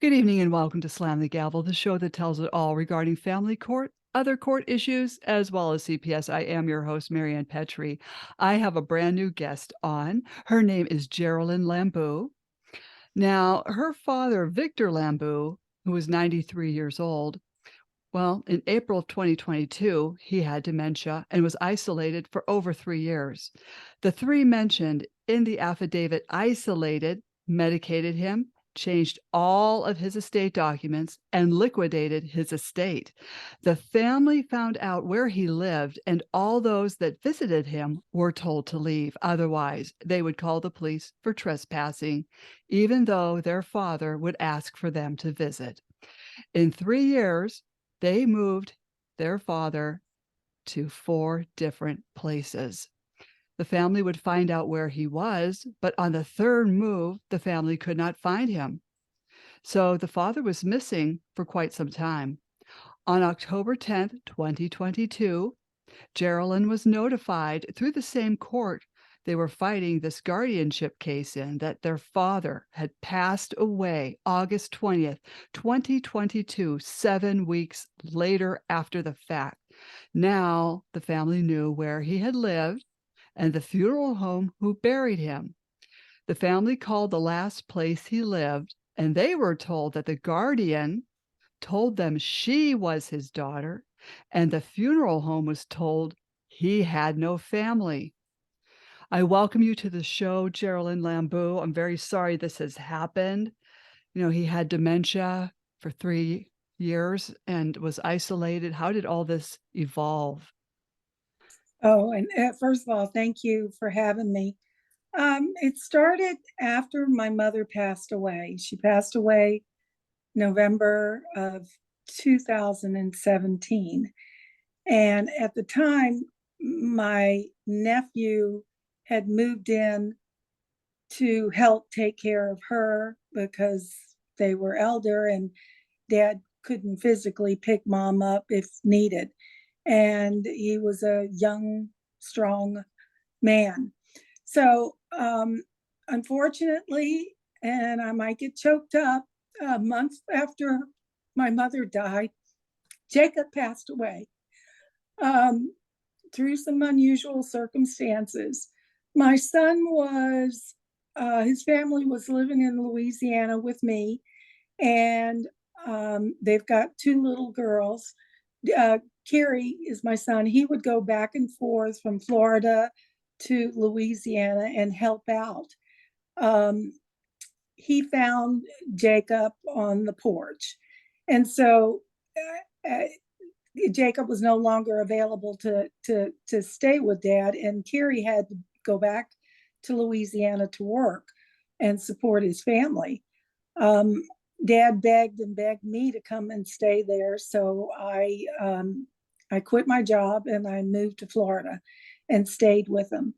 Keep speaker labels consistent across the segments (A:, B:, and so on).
A: Good evening and welcome to Slam the Gavel, the show that tells it all regarding family court, other court issues, as well as CPS. I am your host, Marianne Petrie. I have a brand new guest on. Her name is Geralyn Lambou. Now, her father, Victor Lambou, who was 93 years old, well, in April of 2022, he had dementia and was isolated for over 3 years. The three mentioned in the affidavit isolated, medicated him, changed all of his estate documents, and liquidated his estate. The family found out where he lived, and all those that visited him were told to leave. Otherwise, they would call the police for trespassing, even though their father would ask for them to visit. In 3 years, they moved their father to 4 different places. The family would find out where he was, but on the third move, the family could not find him. So the father was missing for quite some time. On October 10th, 2022, Geraldine was notified through the same court they were fighting this guardianship case in that their father had passed away August 20th, 2022, 7 weeks later after the fact. Now the family knew where he had lived and the funeral home who buried him. The family called the last place he lived, and they were told that the guardian told them she was his daughter, and the funeral home was told he had no family. I welcome you to the show, Geralyn Lambou. I'm very sorry this has happened. He had dementia for 3 years and was isolated. How did all this evolve?
B: Oh, and first of all, thank you for having me. It started after my mother passed away. She passed away November of 2017. And at the time, my nephew had moved in to help take care of her because they were elder and dad couldn't physically pick mom up if needed. And he was a young, strong man. So, unfortunately, and I might get choked up, a month after my mother died, Jacob passed away um, through some unusual circumstances. My son was, his family was living in Louisiana with me, and they've got 2 little girls. Kerry is my son. He would go back and forth from Florida to Louisiana and help out. Um, he found Jacob on the porch. And so Jacob was no longer available to stay with dad, and Kerry had to go back to Louisiana to work and support his family. Um, Dad begged and begged me to come and stay there, so I quit my job and I moved to Florida and stayed with him.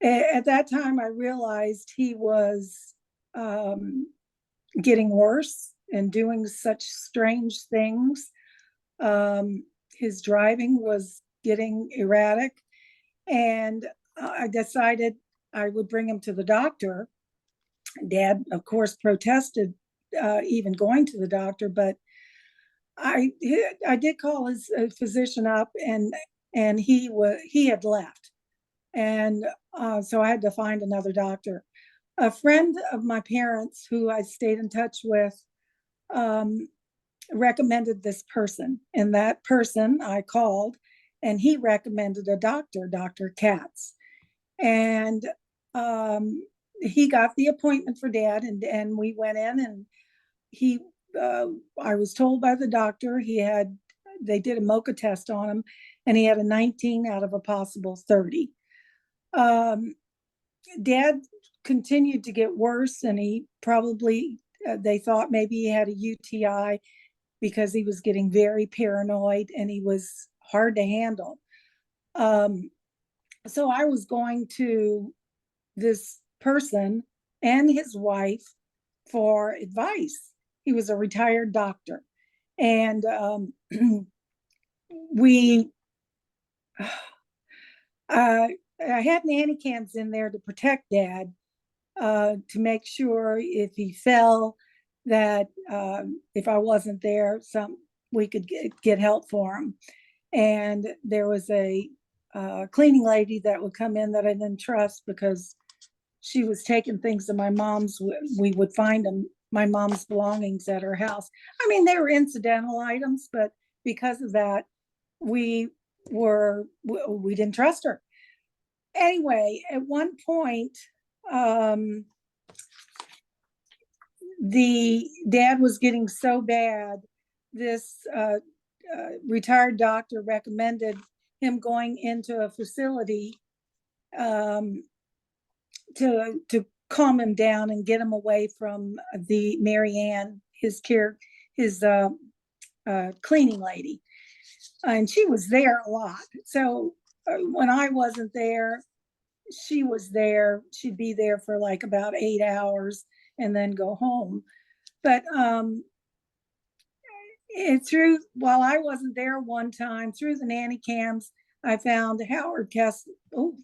B: At that time, I realized he was getting worse and doing such strange things. His driving was getting erratic, and I decided I would bring him to the doctor. Dad, of course, protested even going to the doctor, but I did call his physician up, and he had left, and so I had to find another doctor. A friend of my parents, who I stayed in touch with, um, recommended this person, and that person I called, and he recommended a doctor, Dr. Katz, and he got the appointment for dad, and we went in, and he I was told by the doctor they did a mocha test on him, and he had a 19 out of a possible 30. um, Dad continued to get worse, and he probably they thought maybe he had a UTI because he was getting very paranoid and he was hard to handle. um, so I was going to this person and his wife for advice. He was a retired doctor. And we, I had nanny cams in there to protect dad, to make sure if he fell, that if I wasn't there, we could get help for him. And there was a cleaning lady that would come in that I didn't trust because she was taking things to my mom's. We would find them, my mom's belongings at her house. I mean, they were incidental items, but because of that, we didn't trust her. Anyway, at one point, the dad was getting so bad, this retired doctor recommended him going into a facility to calm him down and get him away from the Marianne, his cleaning lady. And she was there a lot. So when I wasn't there, she was there. She'd be there for like about 8 hours and then go home. But while I wasn't there one time, through the nanny cams, I found Howard Kessler. Oh,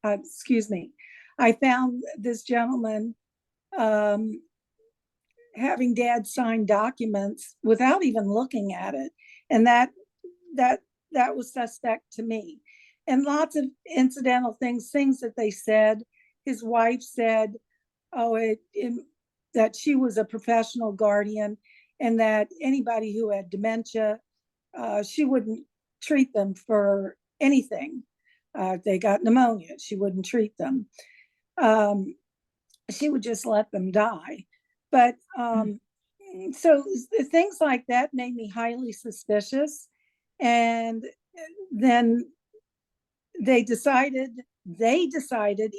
B: excuse me. I found this gentleman having dad sign documents without even looking at it, and that was suspect to me. And lots of incidental things that they said. His wife said, that she was a professional guardian, and that anybody who had dementia, she wouldn't treat them for anything. If they got pneumonia, she wouldn't treat them. She would just let them die. But so things like that made me highly suspicious. And then they decided,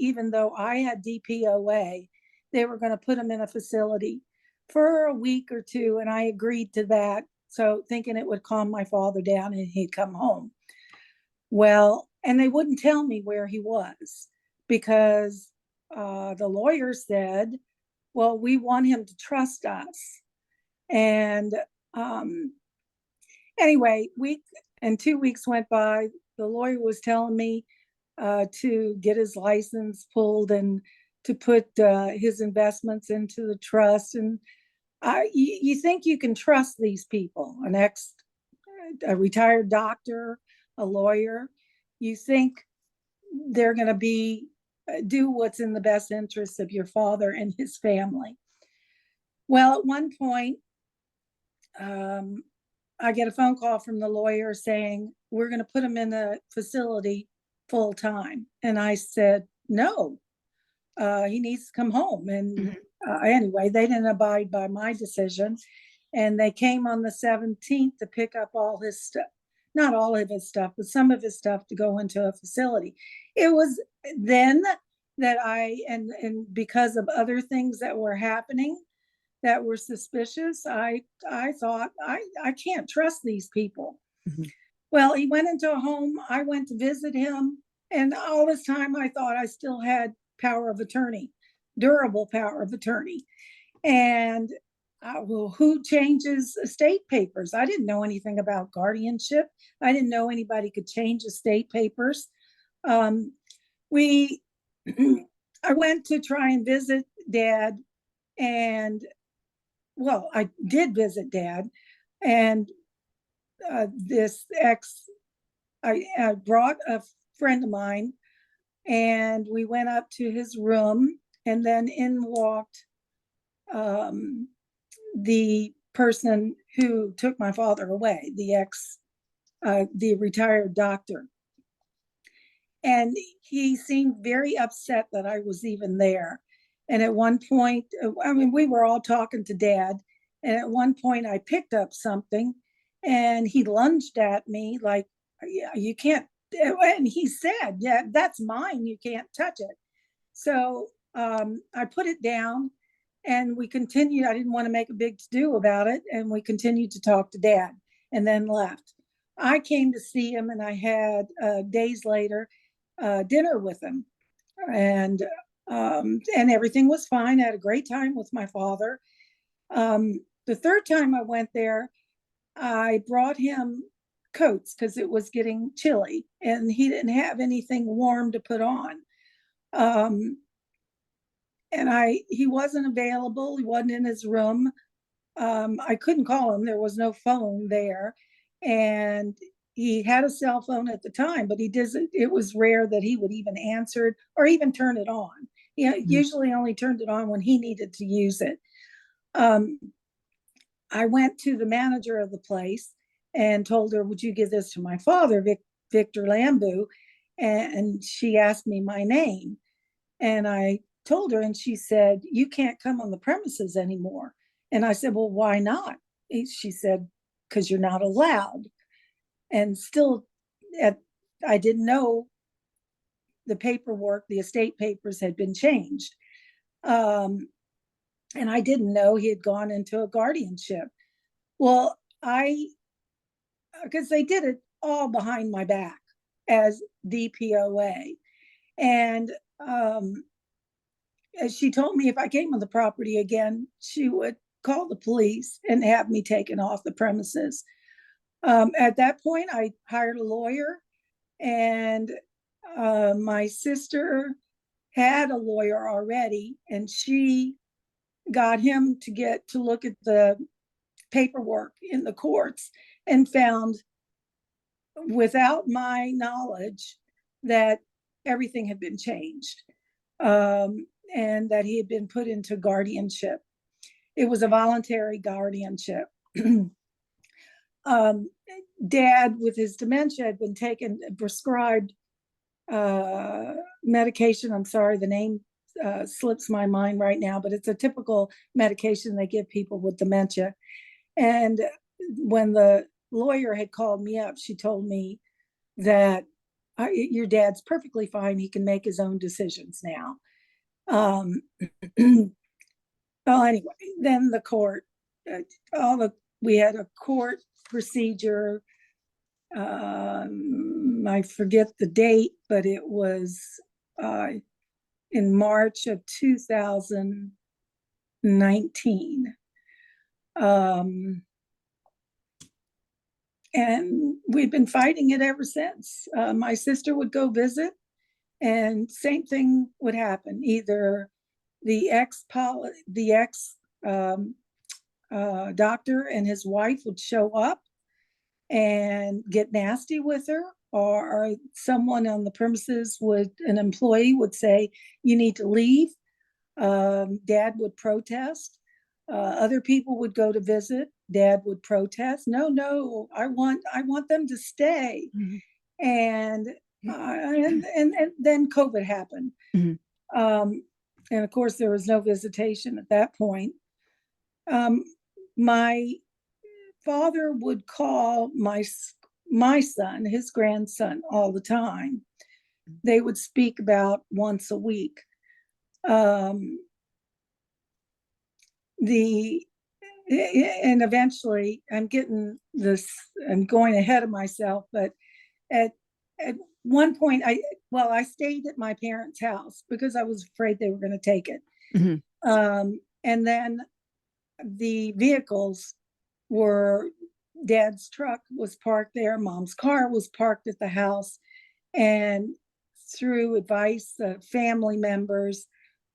B: even though I had DPOA, they were going to put him in a facility for a week or two. And I agreed to that. So thinking it would calm my father down and he'd come home. Well, and they wouldn't tell me where he was because the lawyer said, well, we want him to trust us. And anyway, 2 weeks went by. The lawyer was telling me to get his license pulled and to put his investments into the trust. And you think you can trust these people, a retired doctor, a lawyer. You think they're going to do what's in the best interest of your father and his family. Well, at one point, I get a phone call from the lawyer saying, we're going to put him in a facility full time. And I said, no, he needs to come home. And anyway, they didn't abide by my decision. And they came on the 17th to pick up all his stuff, not all of his stuff, but some of his stuff to go into a facility. It was then that and because of other things that were happening that were suspicious, I thought, I can't trust these people. Mm-hmm. Well, he went into a home. I went to visit him. And all this time I thought I still had power of attorney, durable power of attorney. And well, who changes estate papers? I didn't know anything about guardianship. I didn't know anybody could change estate papers. I went to try and visit Dad, and well, I did visit Dad, and I brought a friend of mine, and we went up to his room, and then in walked the person who took my father away, the retired doctor. And he seemed very upset that I was even there. And at one point, I mean, we were all talking to Dad. And at one point I picked up something and he lunged at me like, yeah, you can't. And he said, yeah, that's mine. You can't touch it. So I put it down and we continued. I didn't want to make a big to-do about it. And we continued to talk to Dad and then left. I came to see him and I had days later dinner with him. And everything was fine. I had a great time with my father. The third time I went there, I brought him coats because it was getting chilly and he didn't have anything warm to put on. And he wasn't available. He wasn't in his room. I couldn't call him. There was no phone there. And he had a cell phone at the time, but it was rare that he would even answer it or even turn it on. He
A: Mhm.
B: usually only turned it on when he needed to use it. Um, I went to the manager of the place and told her, would you give this to my father, Victor Lambou? And she asked me my name. And I told her, and she said, you can't come on the premises anymore. And I said, well, why not? She said, because you're not allowed. And still, at, I didn't know the paperwork, the estate papers had been changed. Um, and I didn't know he had gone into a guardianship. Well, because they did it all behind my back as DPOA. And as she told me if I came on the property again, she would call the police and have me taken off the premises. At that point, I hired a lawyer, and my sister had a lawyer already, and she got him to get to look at the paperwork in the courts and found, without my knowledge, that everything had been changed, and that he had been put into guardianship. It was a voluntary guardianship. um, Dad, with his dementia, had been taken prescribed medication. I'm sorry, the name slips my mind right now, but it's a typical medication they give people with dementia. And when the lawyer had called me up, she told me that your dad's perfectly fine. He can make his own decisions now. Um, well, anyway, then the court, we had a court procedure. I forget the date, but it was uh, in March of 2019. And we've been fighting it ever since. My sister would go visit, and same thing would happen. Either the ex doctor and his wife would show up and get nasty with her, or someone on the premises an employee would say, you need to leave. Dad would protest. Other people would go to visit. Dad would protest. No, no, I want them to stay.
A: Mhm.
B: And and then COVID happened.
A: Mhm.
B: Um, and of course, there was no visitation at that point. Um, my father would call my son, his grandson, all the time. They would speak about once a week. Um, the and eventually, I'm going ahead of myself, but at at one point, I stayed at my parents' house because I was afraid they were going to take it.
A: Mhm.
B: And then the vehicles were, Dad's truck was parked there, Mom's car was parked at the house, and through advice of family members,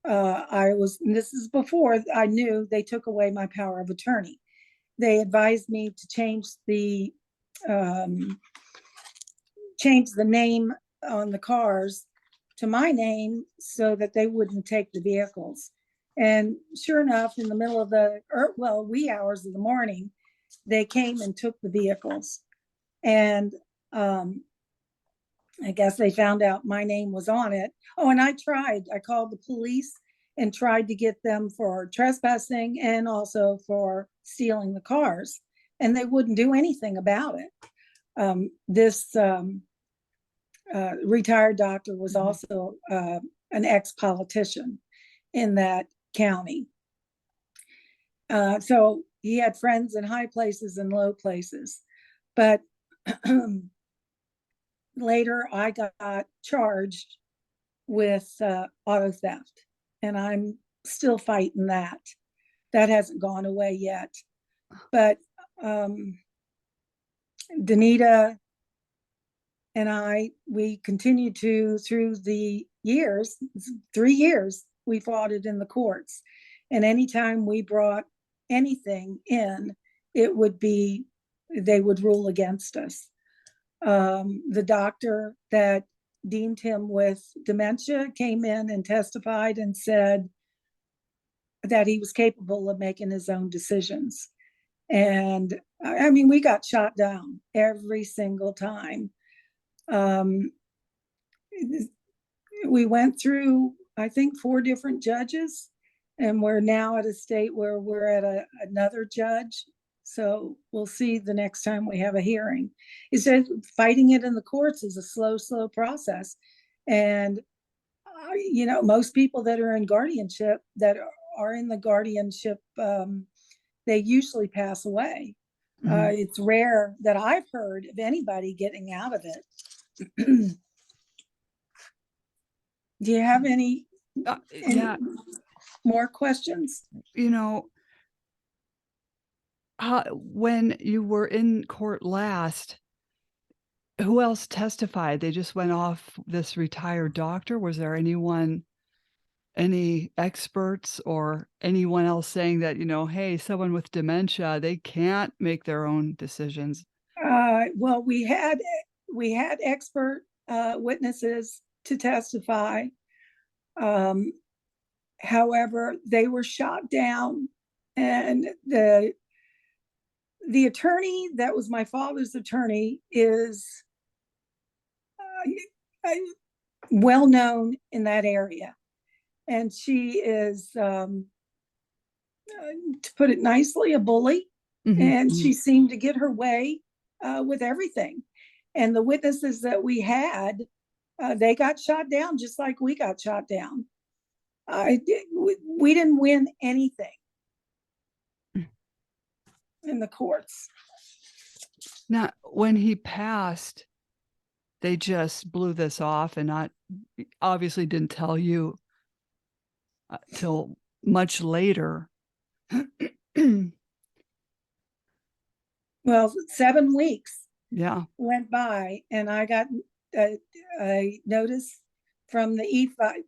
B: and this is before I knew, they took away my power of attorney. They advised me to um, change the name on the cars to my name so that they wouldn't take the vehicles. And sure enough, in the middle of wee hours of the morning, they came and took the vehicles. And I guess they found out my name was on it. Oh, and I called the police and tried to get them for trespassing and also for stealing the cars. And they wouldn't do anything about it. This retired doctor was
A: Mhm.
B: also an ex-politician in that county. So he had friends in high places and low places. But later I got charged with auto theft, and I'm still fighting that. That hasn't gone away yet. But Danita and we continued to, through the years, 3 years, we fought it in the courts. And anytime we brought anything in, it would be, they would rule against us. The doctor that deemed him with dementia came in and testified and said that he was capable of making his own decisions. And I mean, we got shot down every single time. We went through, I think, 4 different judges, and we're now at a state where we're at another judge. So we'll see the next time we have a hearing. It's just fighting it in the courts is a slow process. And, you know, most people that are in guardianship, that are in the guardianship, they usually pass away. It's rare that I've heard of anybody getting out of it. Do you have any
A: Yeah,
B: more questions?
A: you know, when you were in court last, who else testified? They just went off this retired doctor? Was there anyone, any experts or anyone else saying that, you know, "Hey, someone with dementia, they can't make their own decisions"?
B: Well, we had expert witnesses to testify. However, they were shot down, and the attorney that was my father's attorney is well known in that area, and she is, to put it nicely, a bully. And she seemed to get her way with everything. And the witnesses that we had, they got shot down just like we got shot down. We didn't win anything in the courts.
A: Now, when he passed, they just blew this off and not obviously didn't tell you till much later.
B: Well, 7 weeks
A: Yeah.
B: went by, and I got a notice from the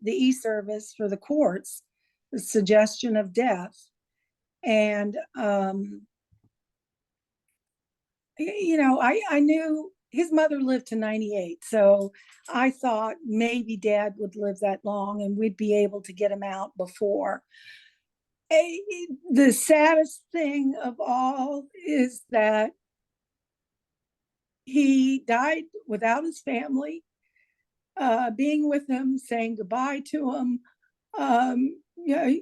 B: e-service for the courts, the suggestion of death. And you know, I knew his mother lived to 98, so I thought maybe Dad would live that long and we'd be able to get him out before. The saddest thing of all is that he died without his family being with him, saying goodbye to him. You know,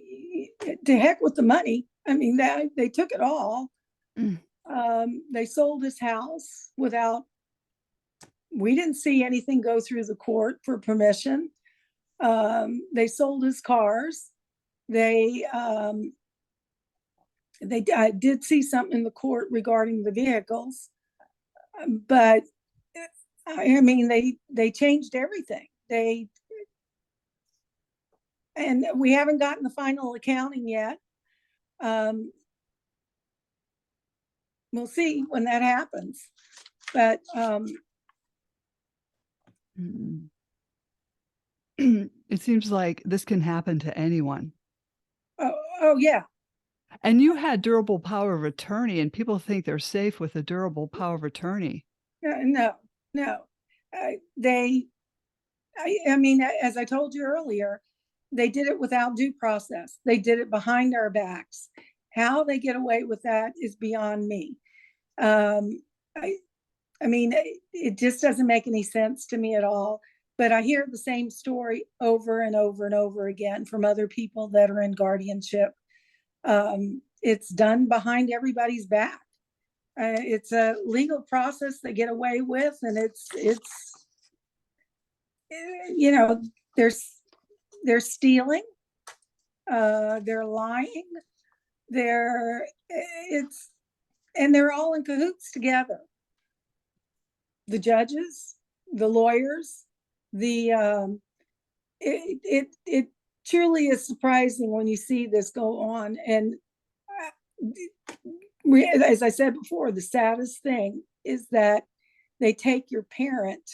B: to heck with the money. I mean, they took it all. They sold his house without, we didn't see anything go through the court for permission. They sold his cars. I did see something in the court regarding the vehicles, but I mean, they changed everything. And we haven't gotten the final accounting yet. We'll see when that happens. But
A: it seems like this can happen to anyone.
B: oh yeah.
A: And you had durable power of attorney, and people think they're safe with a durable power of attorney.
B: No. I mean, as I told you earlier, they did it without due process. They did it behind our backs. How they get away with that is beyond me. I mean, it just doesn't make any sense to me at all. But I hear the same story over and over and over again from other people that are in guardianship. It's done behind everybody's back. It's a legal process they get away with, and it's you know, they're stealing, they're lying, and they're all in cahoots together. The judges, the lawyers, it truly is surprising when you see this go on. And as I said before, the saddest thing is that they take your parent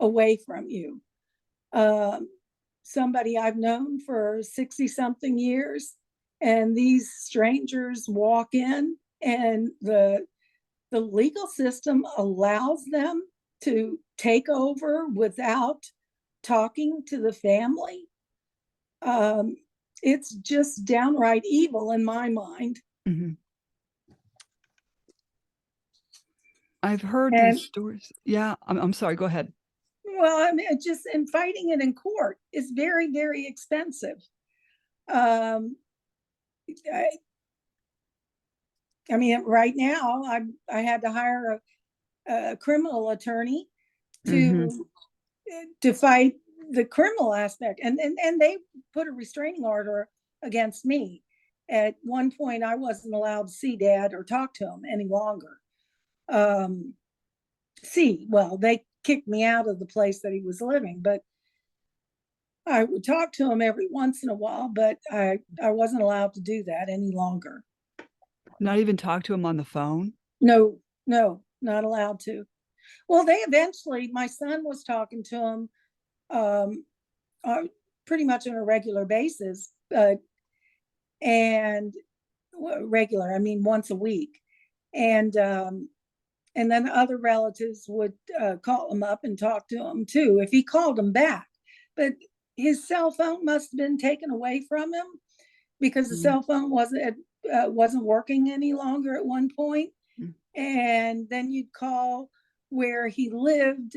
B: away from you. Somebody I've known for 60 something years, and these strangers walk in, and the legal system allows them to take over without talking to the family. It's just downright evil in my mind.
A: Mhm. I've heard
B: And
A: these stories. Yeah, I'm sorry, go ahead.
B: well, I mean, just in fighting it in court is very, very expensive. Um, I, I mean, right now I had to hire a criminal attorney
A: Mhm.
B: to fight the criminal aspect, and they put a restraining order against me. At one point, I wasn't allowed to see Dad or talk to him any longer. Um, well, they kicked me out of the place that he was living, but I would talk to him every once in a while, but I wasn't allowed to do that any longer.
A: Not even talk to him on the phone?
B: No, no, not allowed to. Well, they eventually, my son was talking to him um, uh, pretty much on a regular basis, and regular, I mean, once a week. And then other relatives would call him up and talk to him too, if he called them back. But his cell phone must have been taken away from him because the
A: Mhm.
B: cell phone wasn't working any longer at one point.
A: Mm.
B: And then you'd call where he lived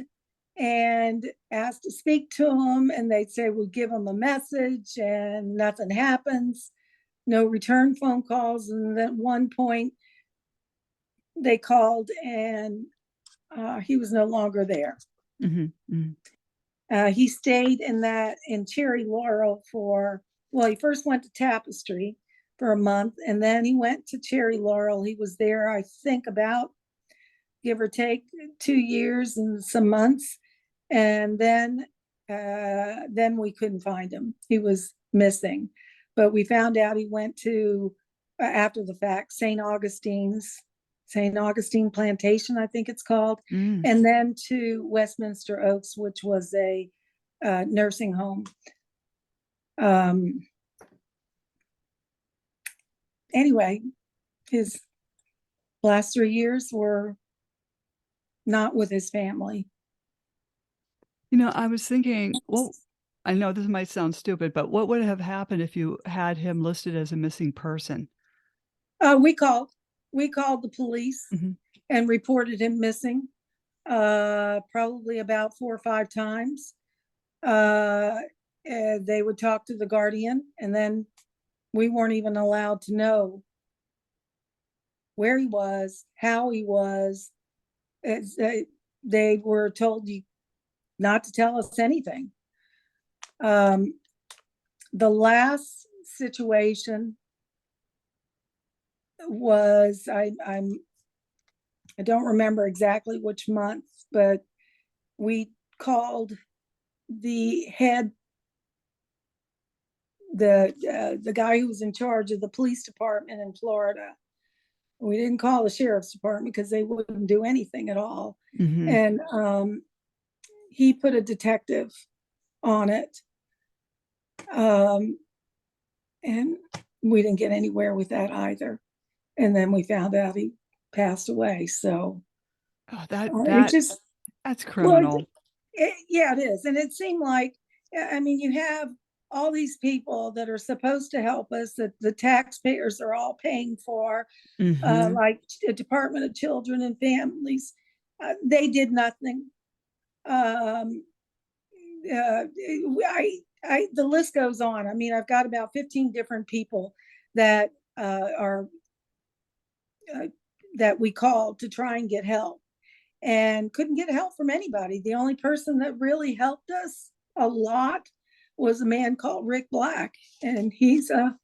B: and ask to speak to him, and they'd say we'll give him a message, and nothing happens, no return phone calls. And at one point they called, and he was no longer there.
A: Mhm. Mhm.
B: He stayed in Cherry Laurel he first went to Tapestry for a month, and then he went to Cherry Laurel. He was there, I think, about, give or take, 2 years and some months. And then we couldn't find him. He was missing. But we found out he went to, after the fact, St. Augustine Plantation, I think it's called,
A: Mm.
B: and then to Westminster Oaks, which was a nursing home. Anyway, his last 3 years were not with his family.
A: I was thinking, well, I know this might sound stupid, but what would have happened if you had him listed as a missing person?
B: We called the police
A: Mhm.
B: and reported him missing, probably about 4 or 5 times. Uh, they would talk to the guardian, and then we weren't even allowed to know where he was, how he was. They were told not to tell us anything. The last situation was, I don't remember exactly which month, but we called the head, the guy who was in charge of the police department in Florida. We didn't call the sheriff's department because they wouldn't do anything at all.
A: Mhm.
B: And he put a detective on it. And we didn't get anywhere with that either. And then we found out he passed away. So
A: Oh,
B: it just,
A: that's
B: well,
A: criminal.
B: yeah, it is. And it seemed like, I mean, you have all these people that are supposed to help us, that the taxpayers are all paying for,
A: Mhm.
B: like the Department of Children and Families. They did nothing. Um, the list goes on. I mean, I've got about 15 different people that are that we called to try and get help, and couldn't get help from anybody. The only person that really helped us a lot was a man called Rick Black, and he's an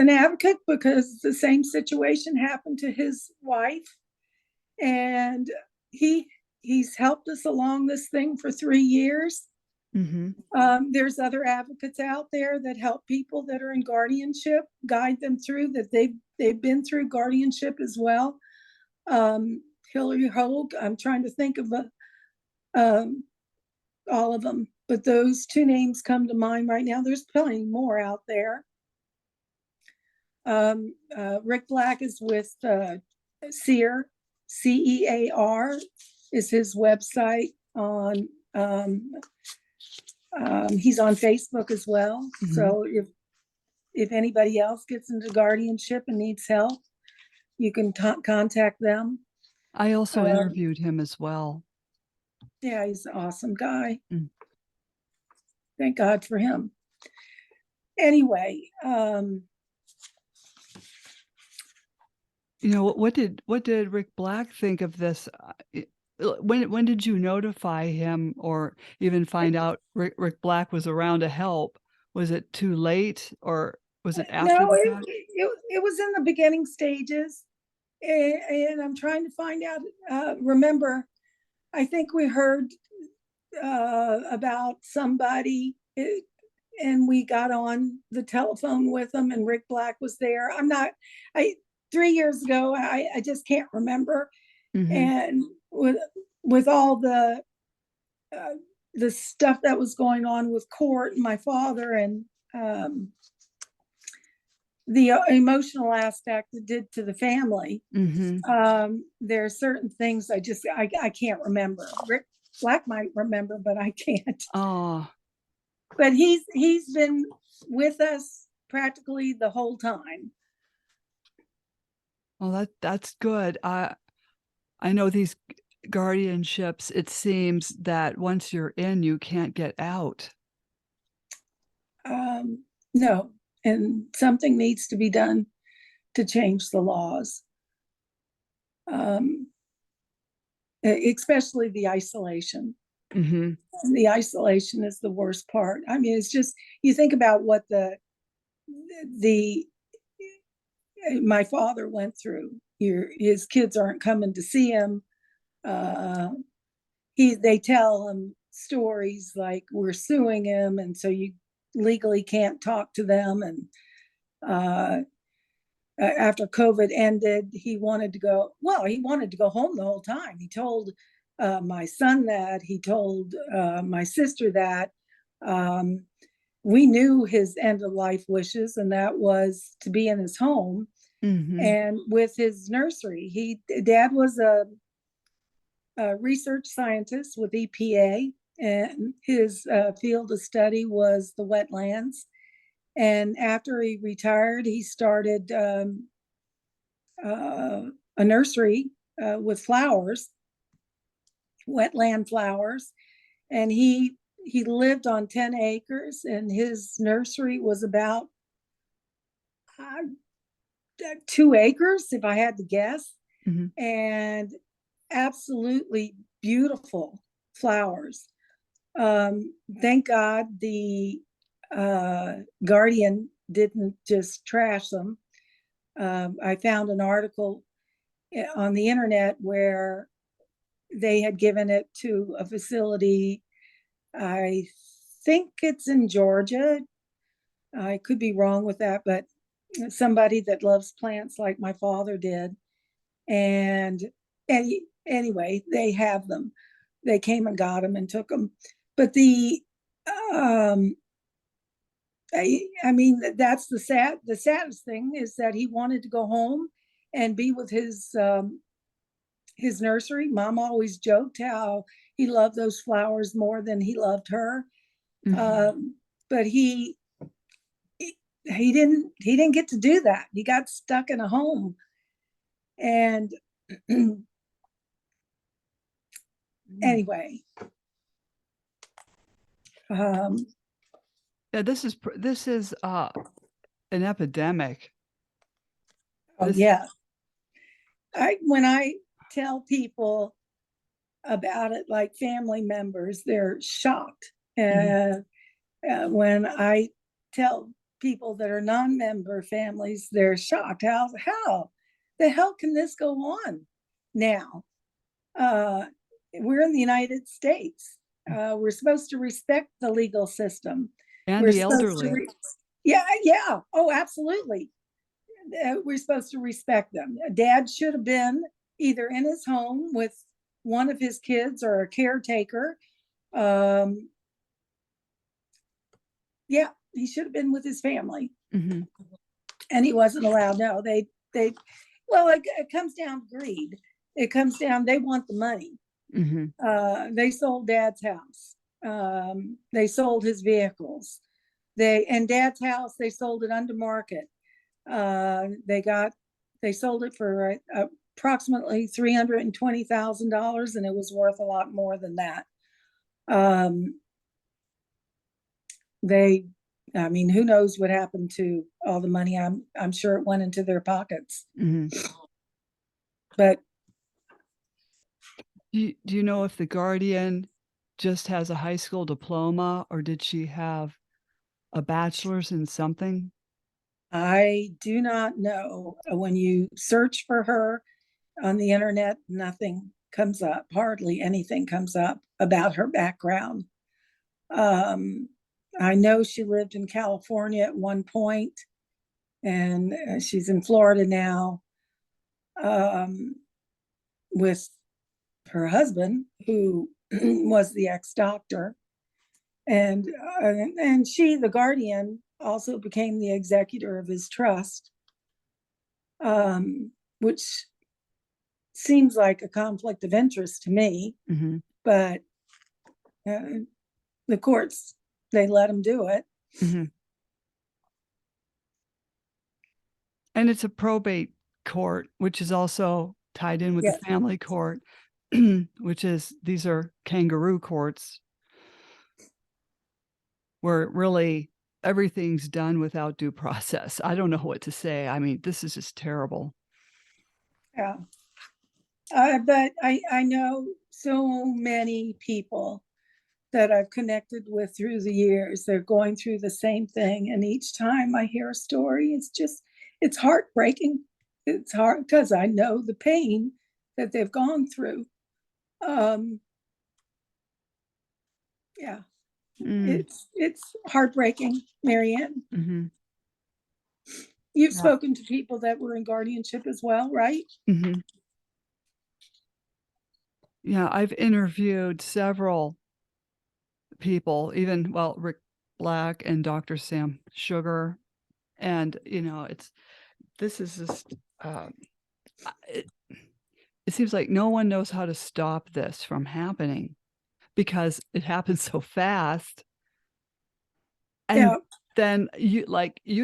B: advocate because the same situation happened to his wife, and he he's helped us along this thing for 3 years.
A: Mhm.
B: There's other advocates out there that help people that are in guardianship, guide them through that. They've been through guardianship as well. Hillary Hogue, I'm trying to think of um, all of them, but those two names come to mind right now. There's plenty more out there. Rick Black is with CEAR, CEAR is his website on, he's on Facebook as well.
A: Mhm.
B: So if anybody else gets into guardianship and needs help, you can contact them.
A: I also interviewed him as well.
B: Yeah, he's an awesome guy.
A: Mm.
B: Thank God for him. Anyway,
A: You know, what did Rick Black think of this? When did you notify him or even find out Rick Black was around to help? Was it too late or was it after
B: no,
A: the fact?
B: it was in the beginning stages, and I'm trying to find out. Remember, I think we heard about somebody, and we got on the telephone with them, and Rick Black was there. 3 years ago, I just can't remember.
A: Mhm.
B: And with all the stuff that was going on with court and my father, and the emotional aspect it did to the family,
A: Mhm.
B: there are certain things I can't remember. Rick Black might remember, but I can't.
A: Oh,
B: But he's been with us practically the whole time.
A: well, that's good. I know these guardianships, it seems that once you're in, you can't get out.
B: No, and something needs to be done to change the laws, especially the isolation.
A: Mhm.
B: The isolation is the worst part. I mean, it's just, you think about what the my father went through. His kids aren't coming to see him. They tell him stories like we're suing him, and so you legally can't talk to them. And after COVID ended, he wanted to go. Well, he wanted to go home the whole time. He told my son that. He told my sister that. We knew his end of life wishes, and that was to be in his home
A: Mhm.
B: and with his nursery. Dad was a research scientist with EPA, and his field of study was the wetlands. And after he retired, he started a nursery with flowers, wetland flowers, and he lived on 10 acres, and his nursery was about 2 acres, if I had to guess,
A: Mhm.
B: and absolutely beautiful flowers. Thank God the Guardian didn't just trash them. I found an article on the internet where they had given it to a facility. I think it's in Georgia. I could be wrong with that, but somebody that loves plants like my father did. And anyway, they have them. They came and got them and took them. But I mean, that's the saddest thing is that he wanted to go home and be with his nursery. Mom always joked how he loved those flowers more than he loved her.
A: Mhm.
B: But he didn't get to do that. He got stuck in a home. And anyway,
A: Yeah, this is an epidemic.
B: oh
A: This
B: yeah. When I tell people about it, like family members, they're shocked.
A: Mhm.
B: When I tell people that are non-member families, they're shocked. How the hell can this go on now? Uh, we're in the United States. We're supposed to respect the legal system.
A: And
B: We're
A: the
B: supposed to,
A: elderly.
B: yeah, yeah. Oh, absolutely. We're supposed to respect them. Dad should have been either in his home with one of his kids or a caretaker. Um, Yeah, he should have been with his family,
A: Mhm.
B: and he wasn't allowed. No, well, it comes down to greed. It comes down, they want the money.
A: Mhm.
B: They sold Dad's house. They sold his vehicles. And Dad's house, they sold it under market. They sold it for approximately $320,000, and it was worth a lot more than that. They, I mean, who knows what happened to all the money? I'm sure it went into their pockets.
A: Mhm.
B: But
A: Do you know if the guardian just has a high school diploma, or did she have a bachelor's in something?
B: I do not know. When you search for her on the internet, nothing comes up. Hardly anything comes up about her background. Um, I know she lived in California at one point, and she's in Florida now, with her husband, who was the ex-doctor. And she, the guardian, also became the executor of his trust, which seems like a conflict of interest to me.
A: Mhm.
B: But uh, the courts, they let him do it.
A: Mhm. And it's a probate court, which is also tied in with the
B: Yes,
A: family court, which is these are kangaroo courts where really everything's done without due process. I don't know what to say. I mean, this is just terrible.
B: yeah. But I know so many people that I've connected with through the years. They're going through the same thing. And each time I hear a story, it's heartbreaking. It's hard because I know the pain that they've gone through. Um, yeah,
A: Mm,
B: it's heartbreaking, Marianne.
A: mhm.
B: You've
A: Yeah.
B: spoken to people that were in guardianship as well, right?
A: Mhm. Yeah, I've interviewed several people, even, well, Rick Black and Dr. Sam Sugar, and, this is just, it seems like no one knows how to stop this from happening because it happens so fast, and
B: Yeah,
A: then you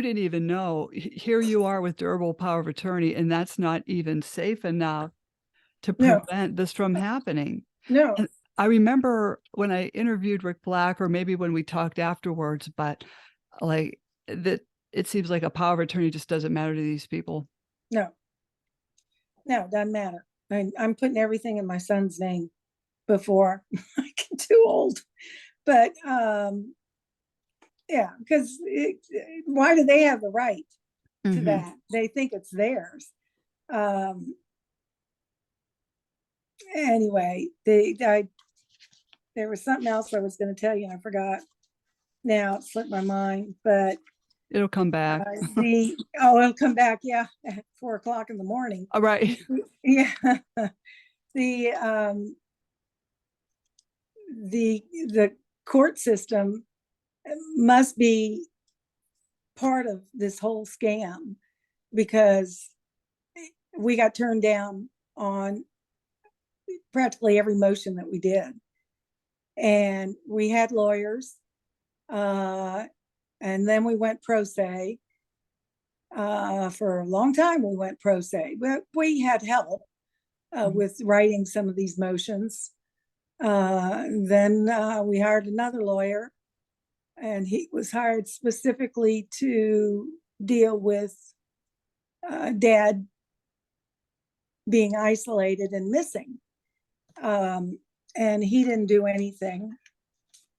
A: didn't even know. Here you are with durable power of attorney, and that's not even safe enough to
B: no,
A: prevent this from happening.
B: no,
A: And I remember when I interviewed Rick Black, or maybe when we talked afterwards, but, like, that it seems like a power of attorney just doesn't matter to these people.
B: no, no, doesn't matter. I'm putting everything in my son's name before I get too old. But yeah, because why do they have the right to
A: Mhm.
B: that? They think it's theirs. Um, anyway, there was something else I was going to tell you, and I forgot. Now it slipped my mind. But
A: It'll come back.
B: it'll come back. Yeah, at 4 o'clock in the morning.
A: Alright.
B: Yeah, the um, the court system must be part of this whole scam, because we got turned down on practically every motion that we did. And we had lawyers, and then we went pro se. For a long time, we went pro se, but we had help
A: Mhm.
B: with writing some of these motions. Then we hired another lawyer, and he was hired specifically to deal with Dad being isolated and missing. Um, and he didn't do anything.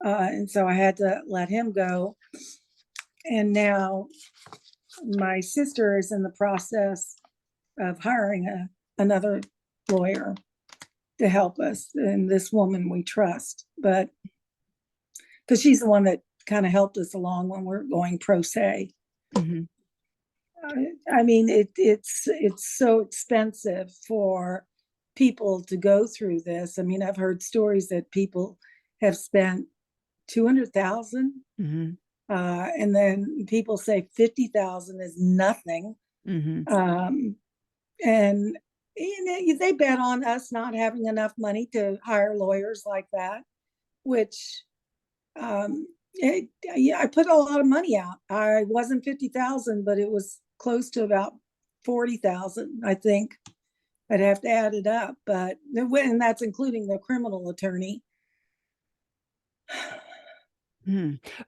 B: And so I had to let him go. And now my sister is in the process of hiring another lawyer to help us, and this woman we trust, but because she's the one that kind of helped us along when we're going pro se.
A: Mhm.
B: I mean, it's so expensive for people to go through this. I mean, I've heard stories that people have spent 200,000
A: Mhm.
B: And then people say 50,000 is nothing.
A: Mm-hmm.
B: And they bet on us not having enough money to hire lawyers like that, which I put a lot of money out. I wasn't 50,000, but it was close to about 40,000, I think. I'd have to add it up, but and that's including the criminal attorney.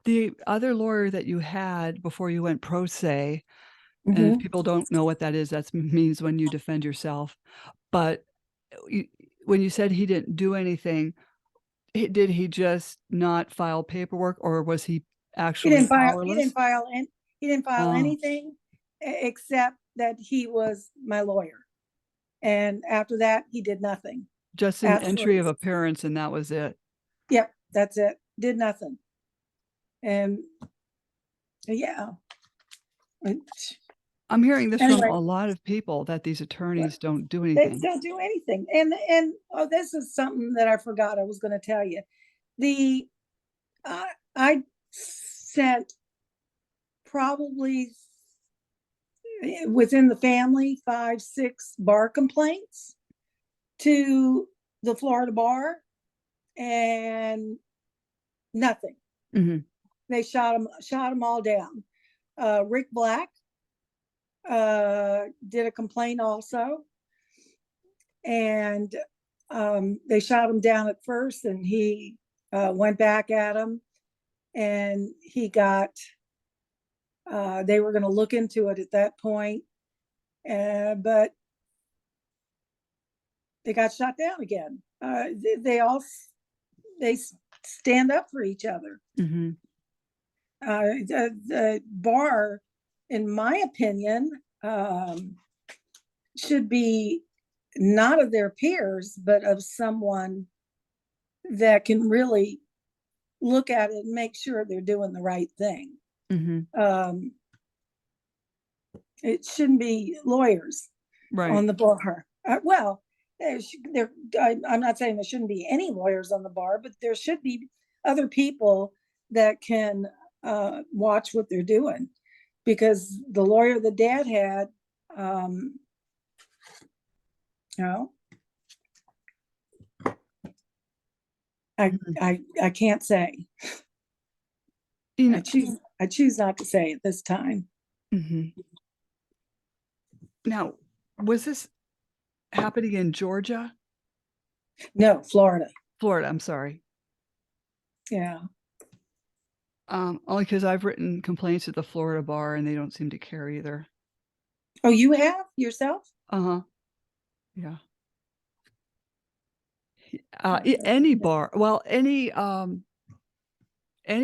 A: The other lawyer that you had before you went pro se, and if
B: Mm-hmm.
A: people don't know what that is, that means when you defend yourself. But when you said he didn't do anything, did he just not file paperwork, or was he
B: He
A: actually
B: didn't file.
A: powerless?
B: He didn't file
A: Oh,
B: anything except that he was my lawyer. And after that, he did nothing.
A: just an entry
B: Absolutely.
A: of appearance, and that was it.
B: Yep, that's it. Did nothing. And yeah.
A: I'm hearing this from
B: Anyway,
A: a lot of people, that these attorneys don't do
B: they
A: anything.
B: don't do anything. And oh, this is something that I forgot I was going to tell you. The I sent probably within the family 5, 6 bar complaints to the Florida bar, and nothing.
A: Mm-hmm.
B: They shot them all down. Rick Black did a complaint also, and they shot him down at first, and he went back at him, and he got. They were going to look into it at that point, but they got shot down again. They stand up for each other.
A: Mm-hmm.
B: The bar, in my opinion, should be not of their peers, but of someone that can really look at it and make sure they're doing the right thing.
A: Mm-hmm.
B: It shouldn't be lawyers
A: Right.
B: on the bar. Well, I'm not saying there shouldn't be any lawyers on the bar, but there should be other people that can watch what they're doing. Because the lawyer that Dad had, you know, I can't say.
A: You know,
B: I choose not to say at this time.
A: mm-hmm. Now, was this happening in Georgia?
B: No, Florida.
A: Florida, I'm sorry.
B: Yeah.
A: Only because I've written complaints at the Florida bar and they don't seem to care either.
B: Oh, you have yourself?
A: Uh-huh. Yeah. Any bar, well, any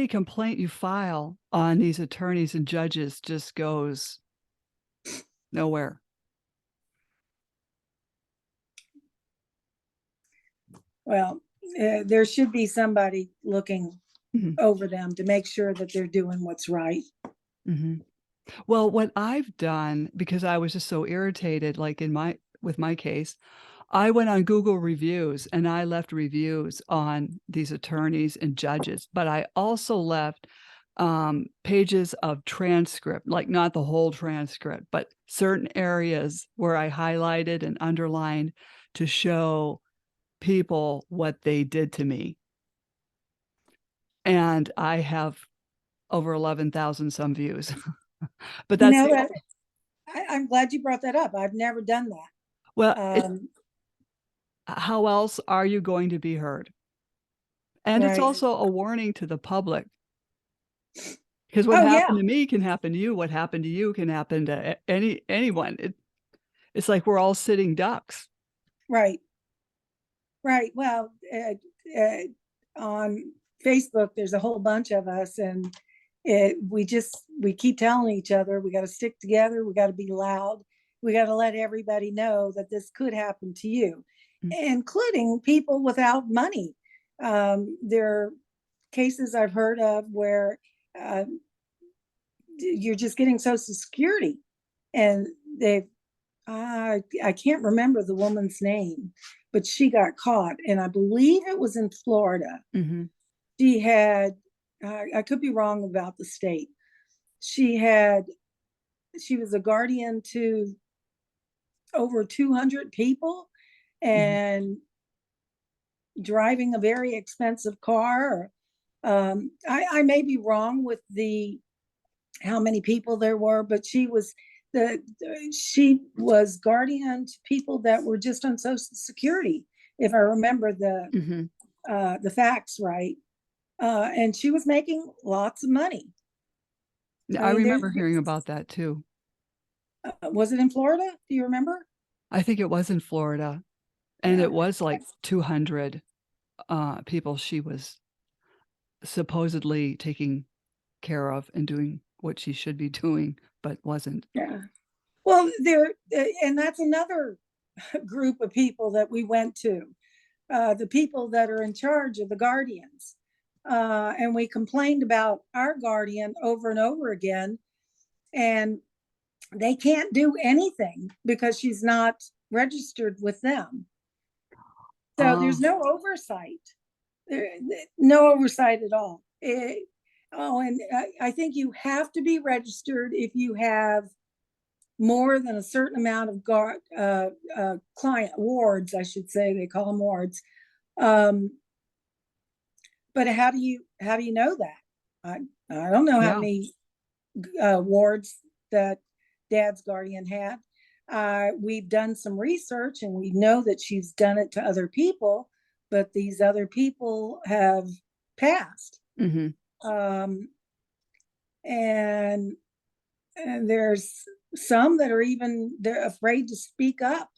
A: complaint you file on these attorneys and judges just goes nowhere.
B: Well, there should be somebody looking
A: Mhm.
B: over them to make sure that they're doing what's right.
A: Mhm. Well, what I've done, because I was just so irritated, like with my case, I went on Google reviews and I left reviews on these attorneys and judges, but I also left pages of transcript, like not the whole transcript, but certain areas where I highlighted and underlined to show people what they did to me. And I have over 11,000 some views. But
B: You
A: that's
B: know that I'm glad you brought that up. I've never done
A: well,
B: that.
A: how else are you going to be heard? And it's
B: Right.
A: also a warning to the public. Because what
B: Oh
A: happened
B: yeah.
A: to me can happen to you. What happened to you can happen to anyone. It's like we're all sitting ducks.
B: Right. Right. Well, on Facebook, there's a whole bunch of us, and we keep telling each other we got to stick together. We got to be loud. We got to let everybody know that this could happen to you,
A: Mm.
B: including people without money. There are cases I've heard of where you're just getting Social Security, and I can't remember the woman's name, but she got caught, and I believe it was in Florida.
A: Mhm.
B: She had I could be wrong about the state. She was a guardian to over 200 people
A: Mhm.
B: and driving a very expensive car. I may be wrong with the how many people there were, but she was guardian to people that were just on Social Security, if I remember
A: Mhm.
B: the facts right. And she was making lots of money. I
A: I
B: mean,
A: remember hearing about that too.
B: was it in Florida? Do you remember?
A: I think it was in Florida, and
B: Yeah.
A: it was like 200, people she was supposedly taking care of and doing what she should be doing, but wasn't.
B: Yeah. Well, and that's another group of people that we went to, the people that are in charge of the guardians. And we complained about our guardian over and over again, and they can't do anything because she's not registered with them. So there's
A: Oh,
B: no oversight, there, no oversight at all. And I think you have to be registered if you have more than a certain amount of client wards, I should say, they call them wards. Um, but how do you know that? I don't know how
A: yeah.
B: many wards that Dad's guardian had. We've done some research and we know that she's done it to other people, but these other people have passed.
A: Mhm.
B: Um, and and there's some that are even they're afraid to speak up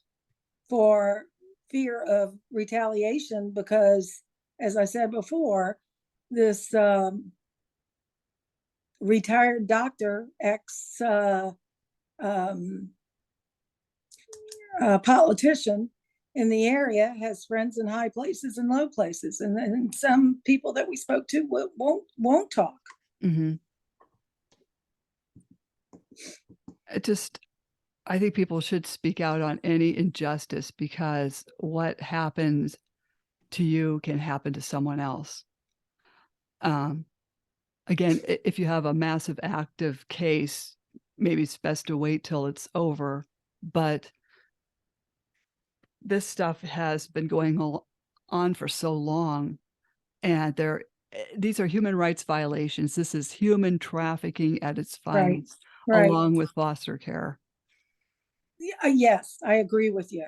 B: for fear of retaliation because, as I said before, this retired doctor, ex um, politician in the area, has friends in high places and low places, and some people that we spoke to won't talk.
A: Mhm. It just I think people should speak out on any injustice because what happens to you can happen to someone else. Um, Again, if you have a massive active case, maybe it's best to wait till it's over, but this stuff has been going on for so long, and these are human rights violations. This is human trafficking at its
B: Right,
A: finest,
B: right.
A: along with foster care.
B: Yes, I agree with you.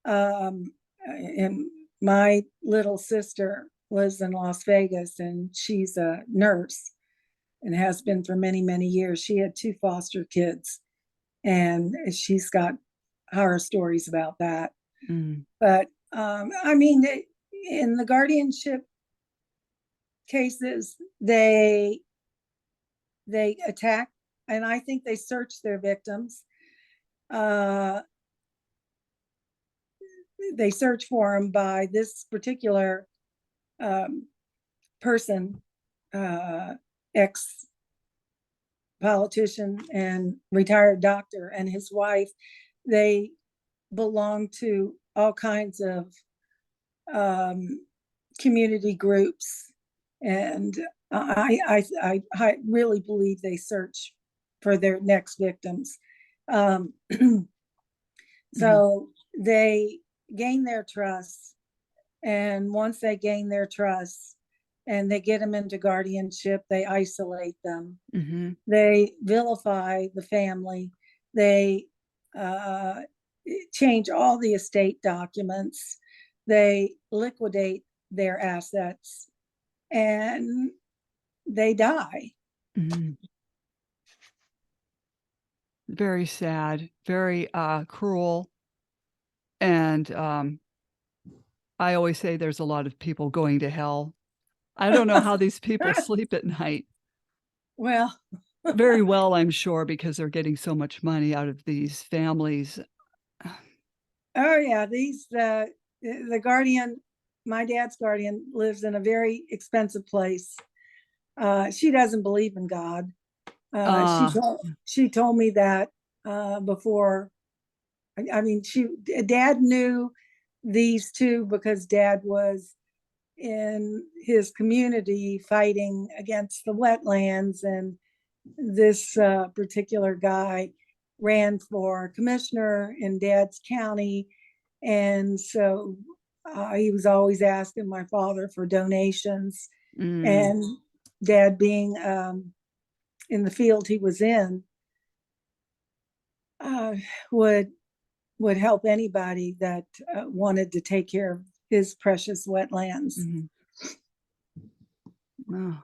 B: And my little sister lives in Las Vegas, and she's a nurse and has been for many, many years. She had two foster kids, and she's got horror stories about that.
A: Mm,
B: But I mean, in the guardianship cases, they attack, and I think they search their victims. Uh, they search for them by this particular um, person, ex politician and retired doctor, and his wife. They belong to all kinds of um, community groups, and I really believe they search for their next victims. Um,
A: mhm,
B: so they gain their trust, and once they gain their trust and they get them into guardianship, they isolate them.
A: mhm,
B: They vilify the family. They uh, change all the estate documents. They liquidate their assets and they die.
A: mhm. Very sad, very, cruel, and, I always say there's a lot of people going to hell. I don't know how these people sleep at night.
B: Well,
A: Very well, I'm sure, because they're getting so much money out of these families.
B: oh yeah, the guardian, my dad's guardian lives in a very expensive place. She doesn't believe in God.
A: Uh,
B: She told me that before. I mean, Dad knew these two because Dad was in his community fighting against the wetlands, and this particular guy ran for commissioner in Dad's county, and so he was always asking my father for donations, and Dad being in the field he was in, would help anybody that wanted to take care of his precious wetlands.
A: Oh.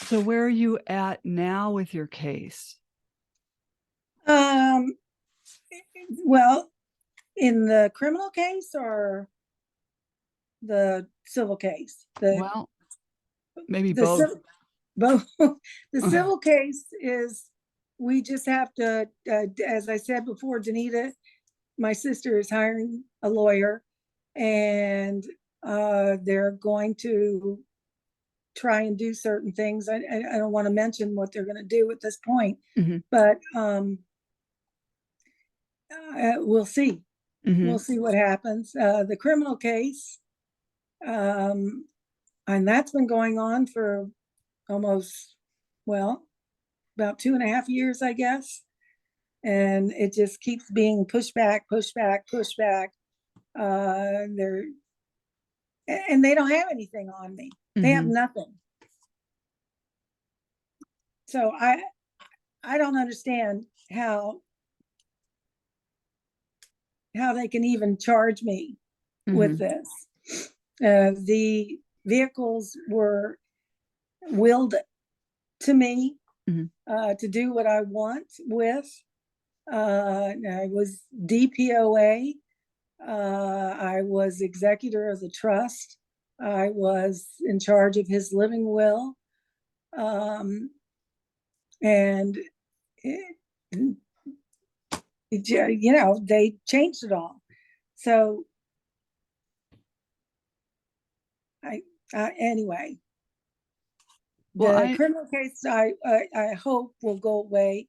A: So where are you at now with your case?
B: Well, in the criminal case or the civil case?
A: Well, maybe both.
B: Both. The civil case is, we just have to, as I said before, Danita, my sister, is hiring a lawyer, and they're going to try and do certain things. I don't want to mention what they're going to do at this point, but we'll see. We'll see what happens. The criminal case, and that's been going on for almost, well, about 2.5 years, I guess. And it just keeps being pushed back. And they don't have anything on me. They have nothing. So I don't understand how they can even charge me with this. The vehicles were willed to me to do what I want with. I was DPOA. I was executor of the trust. I was in charge of his living will. And they changed it all. So anyway, the criminal case, I hope will go away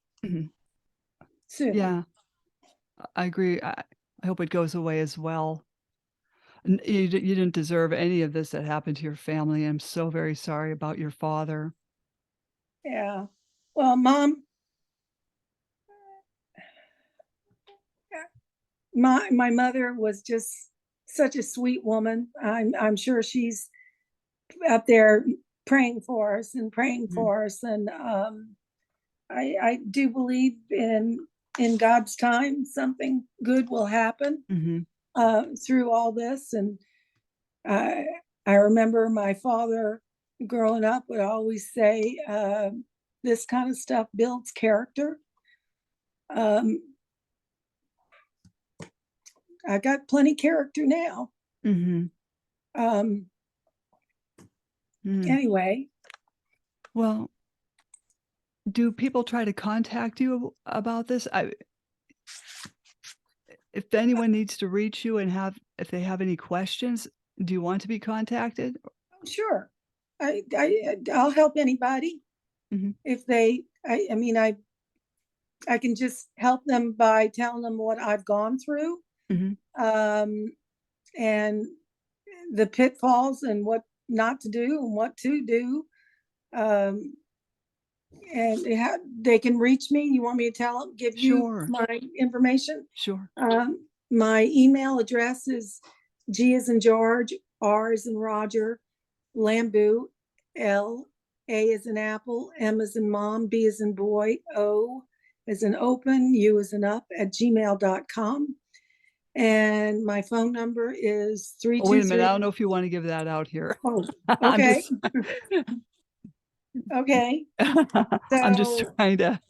B: soon.
A: Yeah, I agree. I hope it goes away as well. You didn't deserve any of this that happened to your family. I'm so very sorry about your father.
B: Yeah. Well, Mom, my mother was just such a sweet woman. I'm sure she's up there praying for us. And I do believe in God's time, something good will happen through all this. And I remember my father growing up would always say, this kind of stuff builds character. I got plenty character now. Anyway.
A: Well, do people try to contact you about this? If anyone needs to reach you and if they have any questions, do you want to be contacted?
B: Sure. I'll help anybody. If they, I can just help them by telling them what I've gone through. And the pitfalls and what not to do and what to do. And they can reach me. You want me to give you my information?
A: Sure.
B: My email address is G as in George, R as in Roger, Lambou, L, A as in Apple, M as in Mom, B as in Boy, O as in Open, U as in Up @gmail.com. And my phone number is 323.
A: Oh, wait a minute. I don't know if you want to give that out here.
B: Oh, okay. Okay.
A: I'm just trying to,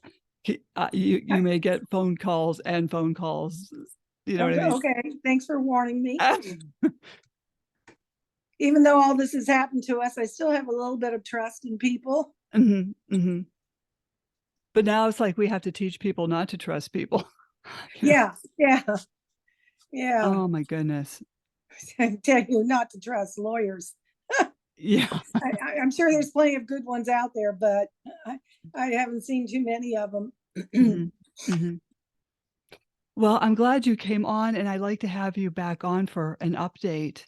A: you may get phone calls and phone calls. You know what I mean?
B: Okay. Thanks for warning me. Even though all this has happened to us, I still have a little bit of trust in people.
A: But now it's like we have to teach people not to trust people.
B: Yeah.
A: Oh my goodness.
B: I tell you not to trust lawyers.
A: Yeah.
B: I'm sure there's plenty of good ones out there, but I haven't seen too many of them.
A: Well, I'm glad you came on, and I'd like to have you back on for an update.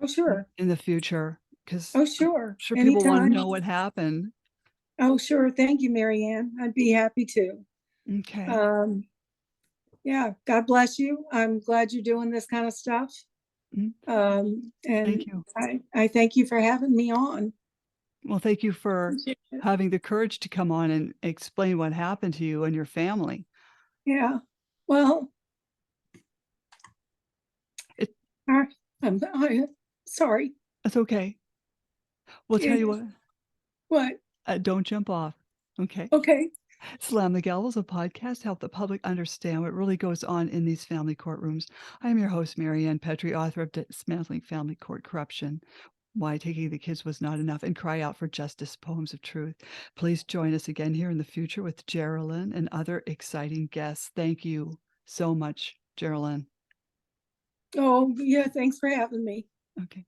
B: Oh, sure.
A: in the future, because
B: Oh,
A: I'm
B: sure.
A: sure people wanna
B: Anytime.
A: know what happened.
B: Oh, sure. Thank you, Mary Ann. I'd be happy to.
A: Okay.
B: Um, yeah, God bless you. I'm glad you're doing this kind of stuff.
A: Mm,
B: And
A: thank you.
B: I thank you for having me on.
A: Well, thank you for
B: Appreciate it.
A: having the courage to come on and explain what happened to you and your family.
B: Yeah. Well,
A: It
B: I, sorry.
A: It's okay. We'll tell you
B: It,
A: what,
B: what?
A: don't jump off, okay?
B: Okay.
A: Slam the Gavel is a podcast to help the public understand what really goes on in these family courtrooms. I am your host, Mary Ann Petrie, author of Dismantling Family Court Corruption, Why Taking the Kids Was Not Enough, and Cry Out for Justice, Poems of Truth. Please join us again here in the future with Geralyn and other exciting guests. Thank you so much, Geralyn.
B: Oh, yeah. Thanks for having me.
A: Okay.